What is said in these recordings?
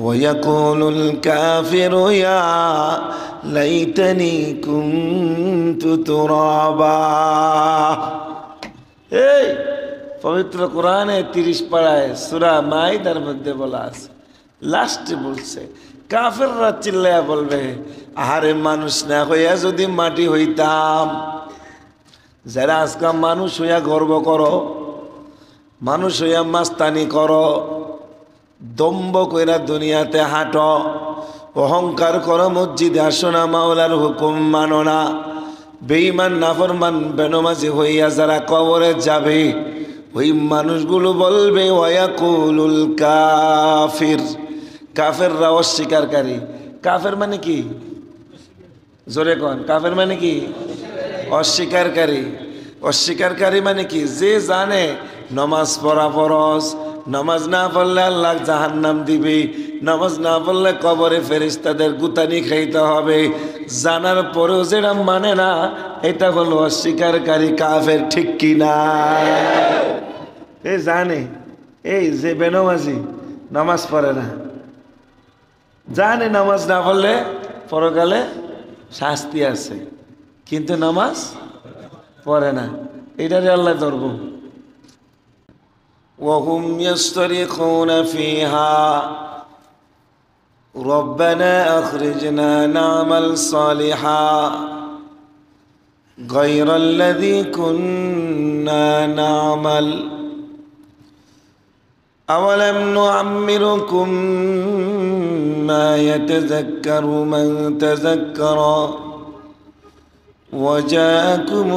ويقول الكافر يا ليتني كنت ترابا। এই পবিত্র কোরআনে 30 পারায় সূরা মাইদার মধ্যে বলা আছে, লাস্টে বলছে কাফেররা চিল্লায়া বলবে, আহারে মানুষ না হইয়া যদি মাটি হইতাম। যারা আজকে মানুষ হইয়া গর্ব করো, মানুষ হইয়া মাস্তানি করো, দম্ভ কইরা দুনিয়াতে হাঁটো, অহংকার করো, মসজিদে আসো না, মাওলার হুকুম মানো না, বেঈমান নাফরমান বেনমাজি হইয়া যারা কবরে যাবে, ওই মানুষগুলো বলবে ওয়ায়াকুলুল কাফির, কাফেররা অস্বীকারী। কাফের মানে কি? জোরে কন, কাফের মানে কি? অস্বীকারী। অস্বীকারী মানে কি? যে জানে নামাজ পড়া ফরজ, নামাজ না পড়লে আল্লাহ জাহান্নাম দিবে, নামাজ না পড়লে কবরে ফেরেশতাদের গুতানি খাইতে হবে, জানার পরেও যেটা মানে না, এটা হলো অস্বীকারী কাফের, ঠিক কি না? এ জানে, এই যে বেনমাজি নামাজ পড়ে না, জানে নামাজ না পড়লে পরকালে শাস্তি আছে, কিন্তু নামাজ পড়ে না, এটারে আল্লাহ ধরব। وهم يصطرخون فيها ربنا أخرجنا نعمل صالحا غير الذي كنا نعمل أولم نعمركم ما يتذكر من تذكر وجاءكم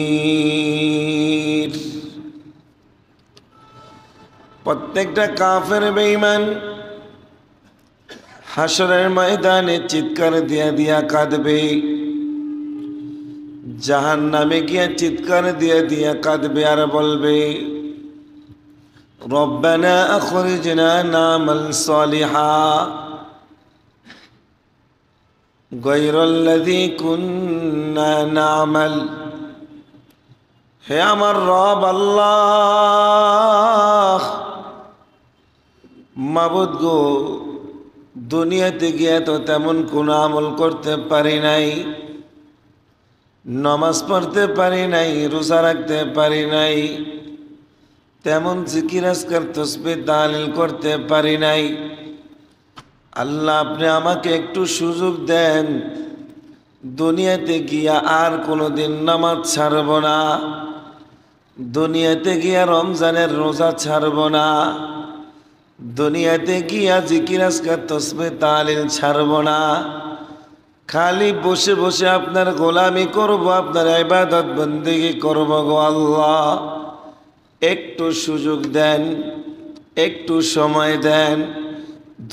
النذير। প্রত্যেকটা কাফের বেঈমান হাসরের ময়দানে চিৎকার দিয়া দিয়া কাঁদবে, জাহান্নামে গিয়ে চিৎকার দিয়া দিয়া কাঁদবে আর বলবে রব্বানা আখরিজনা না'মাল সালিহা গায়রাল্লাযী কুন্না না'মাল। হে আমার রব আল্লাহ, মাবুদ গো, দুনিয়াতে গিয়ে তো তেমন কোনো আমল করতে পারি নাই, নামাজ পড়তে পারি নাই, রোজা রাখতে পারি নাই, তেমন জিকির আজকার তাসবিহ তাহলিল করতে পারি নাই। আল্লাহ আপনি আমাকে একটু সুযোগ দেন, দুনিয়াতে গিয়া আর কোনোদিন নামাজ ছাড়ব না, দুনিয়াতে গিয়া রমজানের রোজা ছাড়ব না, দুনিয়াতে গিয়া জিকির আজকার তাসবিহ তাহলিল ছাড়ব না, খালি বসে বসে আপনার গোলামি করব, আপনার ইবাদত বন্দেগী করব গো আল্লাহ। একটু সুযোগ দেন, একটু সময় দেন,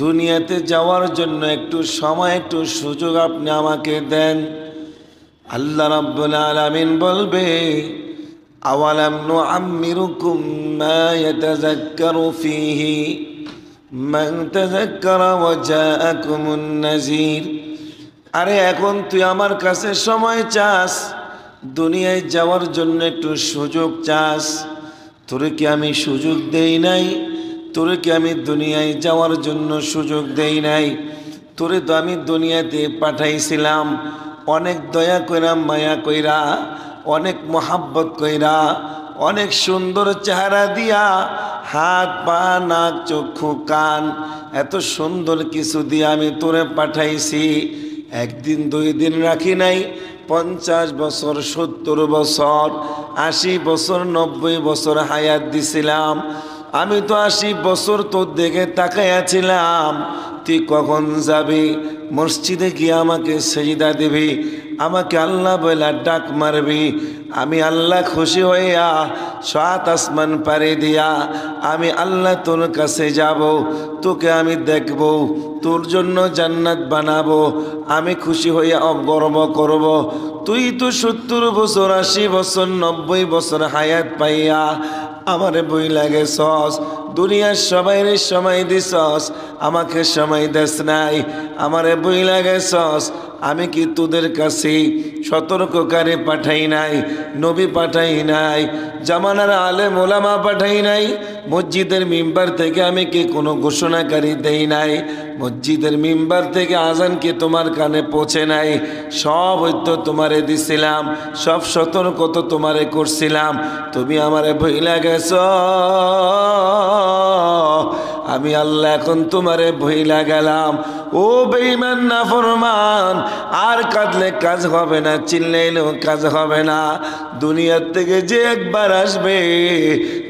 দুনিয়াতে যাওয়ার জন্য একটু সময়, একটু সুযোগ আপনি আমাকে দেন। আল্লাহ রাব্বুল আলামিন বলবে আওয়ালাম নুআম্মিরুকুম মা ইয়াতাযাক্কারু ফীহি মান তাযাক্কারা ওয়া জাআকুমুন নাযীর। আরে এখন তুই আমার কাছে সময় চাস, দুনিয়ায় যাওয়ার জন্য একটু সুযোগ চাস, তোরে কি আমি সুযোগ দেই নাই? তোরে কি আমি দুনিয়ায় যাওয়ার জন্য সুযোগ দেই নাই? তোরে তো আমি দুনিয়াতে পাঠাইছিলাম অনেক দয়া কইরা, মায়া কইরা, অনেক মোহাব্বত কইরা, অনেক সুন্দর চেহারা দিয়া, হাত পা নাক চক্ষু কান এত সুন্দর কিছু দিয়ে আমি তোরে পাঠাইছি। একদিন দুই দিন রাখি নাই, 50 বছর, 70 বছর, 80 বছর, 90 বছর হায়াত দিছিলাম। আমি তো 80 বছর তোর দিকে তাকাইয়াছিলাম, তুই কখন যাবি? মসজিদে গিয়ে আমাকে সেজদা দিবি, আমাকে আল্লাহ বলে ডাক মারবি, আমি আল্লাহ খুশি হইয়া 7 আসমান পাড়ি দিয়া আমি আল্লাহ তোর কাছে যাব, তোকে আমি দেখব, তোর জন্য জান্নাত বানাবো, আমি খুশি হইয়া গর্ব করব। তুই তো 70 বছর, 80 বছর, 90 বছর হায়াত পাইয়া আমারে বই লাগে সস, দুনিয়ার সবাইরে সময় দিছস, আমাকে সময় দেস নাই, আমারে বইলা গেছস। আমি কি তোদের কাছে সতর্ককারী পাঠাই নাই, নবী পাঠাই নাই, জামানার আলেম ওলামা পাঠাই নাই, মসজিদের মিম্বার থেকে আমি কি কোনো ঘোষণাকারী দেই নাই, মসজিদের মিম্বার থেকে আজান কি তোমার কানে পৌঁছে নাই? সব হয়তো তোমারে দিছিলাম, সব সতর্ক তো তোমারে করছিলাম, তুমি আমারে ভইলা গেছ। আমি আল্লাহ এখন তোমারে ভইলা গেলাম। ও বেঈমান নাফরমান, আর কাঁদলে কাজ হবে না, চিল্লাইলেও কাজ হবে না। দুনিয়ার থেকে যে একবার আসবে,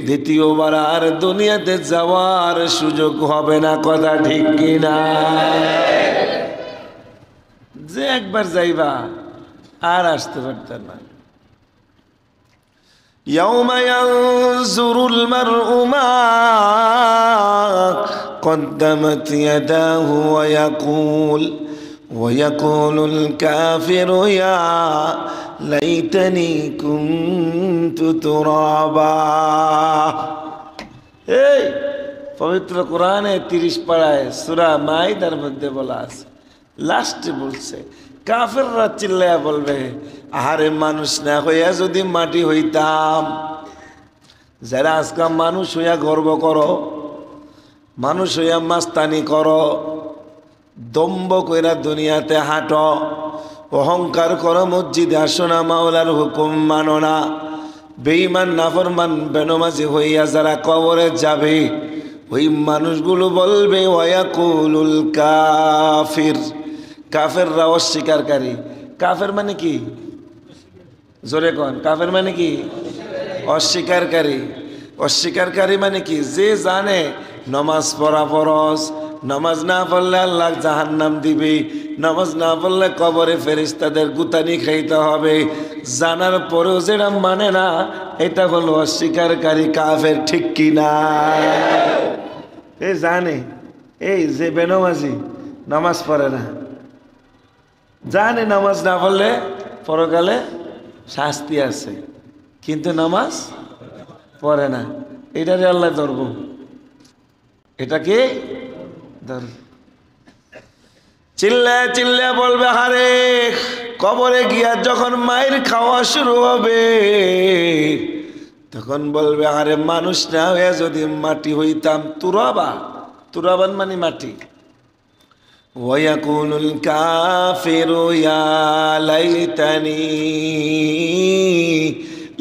দ্বিতীয়বার আর দুনিয়াতে যাওয়ার সুযোগ হবে না। কথা ঠিক কিনা? যে একবার যাইবা আর আসতে পারতেন না। يوم ينظر المرء ما قدمت يداه ويقول الكافر يا ليتني كنت ترابا। এই পবিত্র কোরআনে 30 পারায় সূরা মাইদার মধ্যে বলা আছে, লাস্টে বলছে কাফেররা চিল্লায়া বলবে, আহারে মানুষ না হইয়া যদি মাটি হইতাম। যারা আজকাল মানুষ হইয়া গর্ব করো, মানুষ হইয়া মাস্তানি করো, দম্ভ কইরা দুনিয়াতে হাঁটো, অহংকার করো, মসজিদে আসো না, মাওলার হুকুম মানো না, বেঈমান নাফরমান বেনমাজি হইয়া যারা কবরে যাবে, ওই মানুষগুলো বলবে ওয়ায়াকুলুল কাফির। কাফেররা অস্বীকারী। কাফের মানে কি? জোরে কন, কাফের মানে কি? অস্বীকারী। অস্বীকারী মানে কি? যে জানে নামাজ পড়া ফরজ, নামাজ না পড়লে আল্লাহ জাহান্নাম দিবে, নামাজ না পড়লে কবরে ফেরেশতাদের গুতানি খাইতে হবে, জানার পরেও যেটা মানে না, এটা হলো অস্বীকারী কাফের। ঠিক কি না? এ জানে, এই যে বেনমাজি নামাজ পড়ে না, জানে নামাজ না পড়লে পরকালে শাস্তি আছে, কিন্তু নামাজ পড়ে না, এটারে আল্লাহ ধরব, এটাকে ধরব। চিল্লায় চিল্লায় বলবে, হারে কবরে গিয়া যখন মায়ের খাওয়া শুরু হবে, তখন বলবে, আরে মানুষ না হয়ে যদি মাটি হইতাম। তুরাবান মানে মাটি। ওয়ায়াকুলুল কাফিরু ইয়া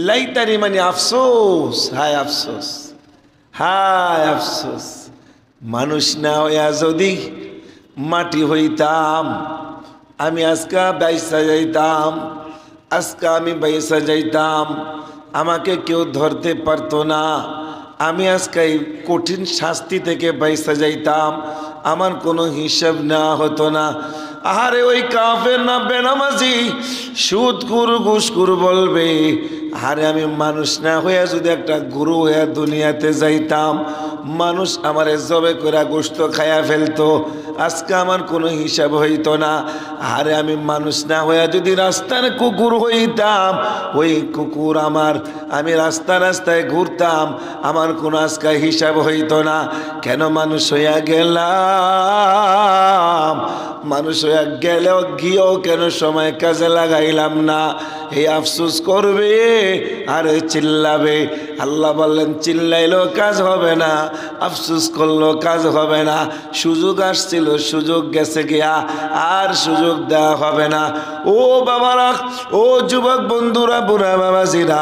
লাইতানি মানে আফসোস, হায় আফসোস, হায় আফসোস, মানুষ না হইয়া যদি মাটি হইতাম, আমি আজকে বাইসা যাইতাম, আজকে আমি বাইসা যাইতাম, আমাকে কেউ ধরতে পারতো না, আমি আজকে কঠিন শাস্তি থেকে বাইসা যাইতাম, আমার কোনো হিসাব নেওয়া হতো না। আহারে ওই কাফের না বেনামাজি সুদখোর ঘুষখোর বলবে, আরে আমি মানুষ না হইয়া যদি একটা গুরু হইয়া দুনিয়াতে যাইতাম, মানুষ আমারে জবে করে গোশত খাইয়া ফেলতো, আজকে আমার কোনো হিসাব হইতো না। আরে আমি মানুষ না হইয়া যদি রাস্তার কুকুর হইতাম, ওই কুকুর আমি রাস্তায় ঘুরতাম, আমার কোনো আজকে হিসাব হইতো না। কেন মানুষ হইয়া গেলাম? মানুষ হইয়া গেলেও গিয়েও কেন সময় কাজে লাগাইলাম না? এই আফসোস করবে আর চিল্লাবে। আল্লাহ বললেন, চিল্লাইলেও কাজ হবে না, আফসোস করলেও কাজ হবে না। সুযোগ আসছিল, সুযোগ গেছে গিয়া, আর সুযোগ দেওয়া হবে না। ও বাবারা, ও যুবক বন্ধুরা, বুড়া বাবাজিরা,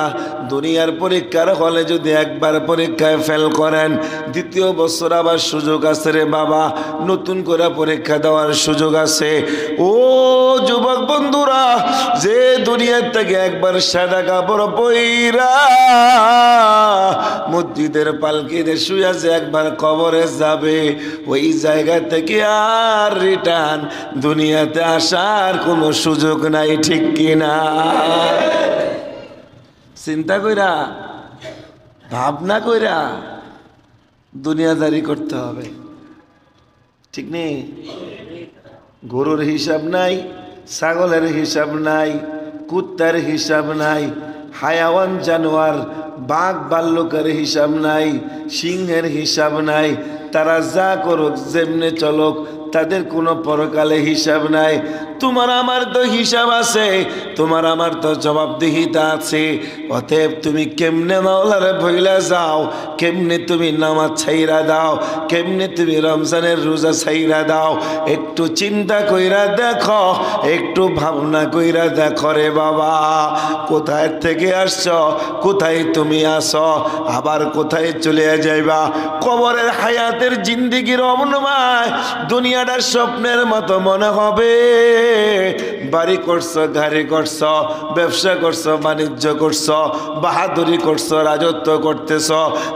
দুনিয়ার পরীক্ষার হলে যদি একবার পরীক্ষায় ফেল করেন, দ্বিতীয় বছর আবার সুযোগ আছে রে বাবা, নতুন করে পরীক্ষা দেওয়ার সুযোগ আছে। ও যুবক বন্ধুরা, যে দুনিয়ার থেকে একবার সাদা কাপড় পইরা মসজিদের পালকিতে শুয়ে যে একবার কবরে যাবে, ওই জায়গা থেকে আর রিটার্ন দুনিয়াতে আসার কোনো সুযোগ নাই। ঠিক কিনা? চিন্তা কইরা, ভাবনা কইরা দুনিয়াদারি করতে হবে। ঠিক নেই? গরুর হিসাব নাই, ছাগলের হিসাব নাই, কুত্তার হিসাব নাই, হায়াওয়ান জানোয়ার বাঘ ভাল্লুকের হিসাব নাই, সিংহের হিসাব নাই, তারা যা করুক যেমনে চলুক তাদের কোনো পরকালে হিসাব নাই। তোমার আমার তো হিসাব আছে, তোমার আমার তো জবাবদিহিতা আছে। অতএব তুমি কেমনে মাওলারে ভইলা যাও, কেমনে তুমি নামাজ ছাইরা দাও, কেমনে তুমি রমজানের রোজা ছাইরা দাও, একটু চিন্তা কইরা দেখো, একটু ভাবনা কইরা দেখো রে বাবা। কোথায় থেকে আসছ, কোথায় তুমি আসো, আবার কোথায় চলে যাইবা। কবরের হায়াতের জিন্দিগির অবনমায় দুনিয়াটা স্বপ্নের মতো মনে হবে। বাড়ি করছো, গাড়ি করছো, ব্যবসা করছো, বাণিজ্য করছো, বাহাদুরি করছো, রাজত্ব করতেছ,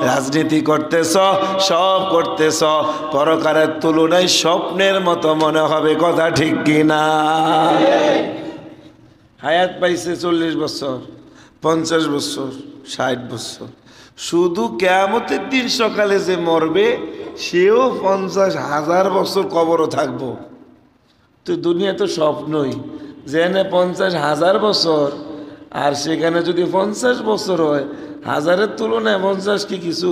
রাজনীতি করতেছ, সব করতেছ, পরকারের তুলনায় স্বপ্নের মতো মনে হবে। কথা ঠিক কিনা? হায়াত পাইছে 40 বছর, 50 বছর, 60 বছর। শুধু কিয়ামতের দিন সকালে যে মরবে সেও 50,000 বছর কবরও থাকবো। তো দুনিয়া তো স্বপ্নই, যেখানে 50,000 বছর আর সেখানে যদি 50 বছর হয়, 1000-এর তুলনায় 50 কি কিছু?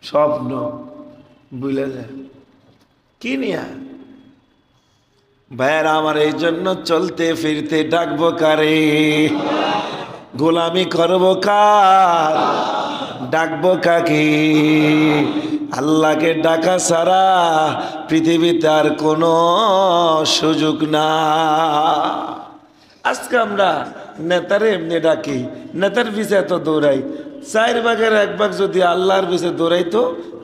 স্বপ্ন বুঝলে যায় কি নিয়া? ভাইয়েরা আমার, এই জন্য চলতে ফিরতে ডাকবো কারে? গোলামি করবো কার? ডাকবো কাকে? আল্লাহকে ডাকা ছাড়া পৃথিবীতে আর কোনো সুযোগ না। আজকে আমরা নেতারে এমনি ডাকি, নেতার পিছে এত দৌড়াই, 4 ভাগের 1 ভাগ যদি আল্লাহর পিছে দৌড়াইতো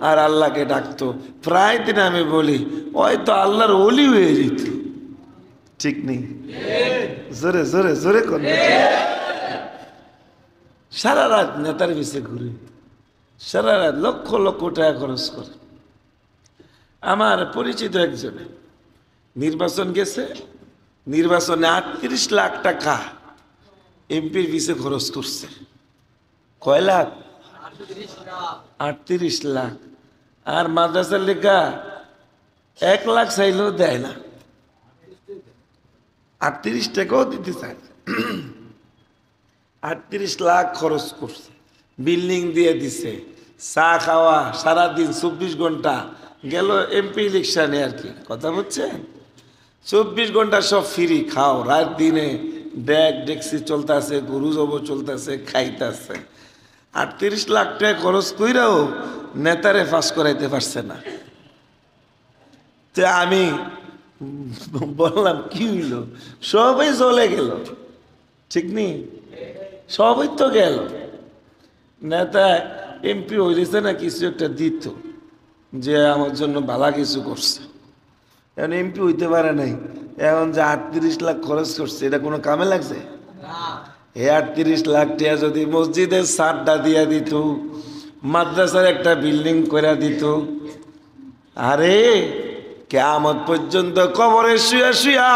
আর আল্লাহকে ডাকতো, প্রায় দিন আমি বলি হয়তো আল্লাহর ওলি হয়ে যেত। ঠিক নেই? জোরে জোরে জোরে করবে। সারা রাত নেতার পিছে ঘুরে, সারা রাত লক্ষ লক্ষ টাকা খরচ করে। আমার পরিচিত একজনে নির্বাচন গেছে, নির্বাচনে 38 লাখ টাকা এমপির পিছে খরচ করছে। কয় লাখ? 38 লাখ। আর মাদ্রাসার লেখা 1 লাখ চাইলেও দেয় না, 38 টাকাও দিতে চায়। 38 লাখ খরচ করছে, বিল্ডিং দিয়ে দিছে, চা খাওয়া সারাদিন 24 ঘন্টা গেল এমপি ইলেকশনে আর কি। কথা বলছেন? 24 ঘন্টা সব ফ্রি, খাও রাত দিনে, ডেক ডেক্সি চলতেছে, গরু জব চলতেছে, খাইতেছে। 38 লাখ টাকা খরচ কইরাও নেতারে পাস করাইতে পারছে না। তো আমি বললাম কি হইল? সবাই জ্বলে গেল। ঠিক নেই? সবই তো গেল। নেতা এমপি হইলেছে না, কিছু একটা দিত যে আমার জন্য ভালো কিছু করছে। এখন এমপি হইতে পারে নাই, এখন যে 38 লাখ খরচ করছে এটা কোনো কামে লাগছে? এই 38 লাখ টাকা যদি মসজিদের ছাদটা দিয়া দিত, মাদ্রাসার একটা বিল্ডিং করে দিত, আরে কিয়ামত পর্যন্ত কবরে শুয়া শুয়া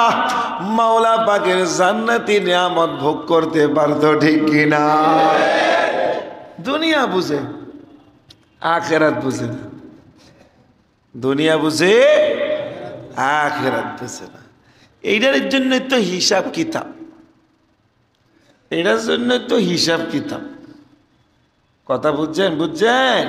মাওলা পাকের জান্নাতি নিয়ামত ভোগ করতে পারতো। ঠিক কিনা? দুনিয়া বুঝে, আখেরাত বুঝে না। দুনিয়া বুঝে, আখেরাত বুঝে না। এইটার জন্য তো হিসাব কিতাব, এটার জন্য তো হিসাব কিতাব। কথা বুঝছেন? বুঝছেন?